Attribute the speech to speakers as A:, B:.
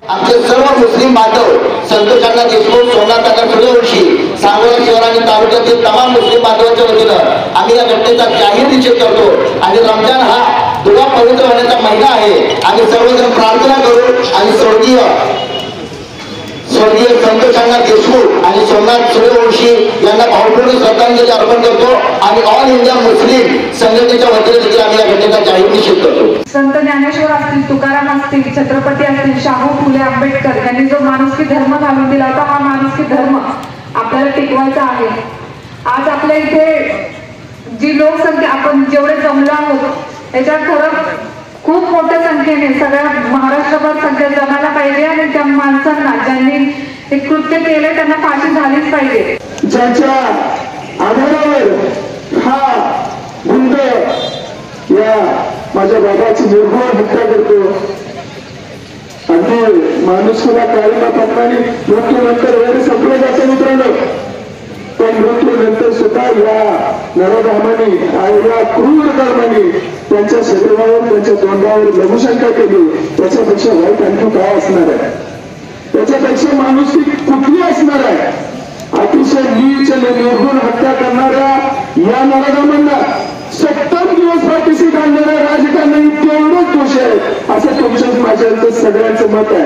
A: आमचे सर्व मुस्लिम बांधव संतोषांना देशमुख सोमनाथ सूर्यवंशी सांगोला शहर आणि तालुक्यातील तमाम मुस्लिम बांधवांच्या वतीनं आम्ही या घटनेचा जाहीर निषेध करतो आणि रमजान हा दुआ पवित्र होण्याचा महिना आहे। आम्ही सर्वजण प्रार्थना करू आणि स्वर्गीय संतोषांना देशमुख आणि सोमनाथ सूर्यवंशी यांना भावपूर्ण श्रद्धांजली अर्पण करतो आणि ऑल इंडिया मुस्लिम संघटनेच्या वतीने देखील आम्ही या घटनेचा जाहीर निषेध करतो।
B: संत ज्ञानेश्वर असतील, तुकाराम असतील, छत्रपती असतील, शाहू फुले आंबेडकर यांनी जो माणुसकी धर्म घालून दिला होता, हा माणुसकी धर्म आपल्याला टिकवायचा आहे। आज आपल्या इथे जी लोकसंख्या आपण जेवढे जमलो आहोत त्याच्यात खरं खूप मोठ्या संख्येने सगळ्या महाराष्ट्रभर संख्या जमायला पाहिजे आणि त्या माणसांना ज्यांनी हे कृत्य केले त्यांना फाशी झालीच पाहिजे।
C: ज्यांच्या आधारावर हा गुंड या माझ्या बाबाची निर्भय हत्या करतो, अगदी माणुसकीला काळीमा पत्राने मृत्यूनंतर वेळ संपलं जातं मित्रांनो, पण मृत्यूनंतर सुद्धा या नरधर्माने या क्रूर धर्माने त्यांच्या शरीरावर त्यांच्या तोंडावर लघुशंका केली। त्याच्यापेक्षा वाईट आणखी काय असणार आहे? त्याच्यापेक्षा माणुसकी कुठली असणार आहे? अतिशय नीच आणि निर्गुण हत्या करणाऱ्या या नरधर्मांना 70 दिवस पाठीशी घालणाऱ्या राजकारणी तेवढंच दोष आहे असं तुमच्या माझ्या सगळ्यांचं मत आहे।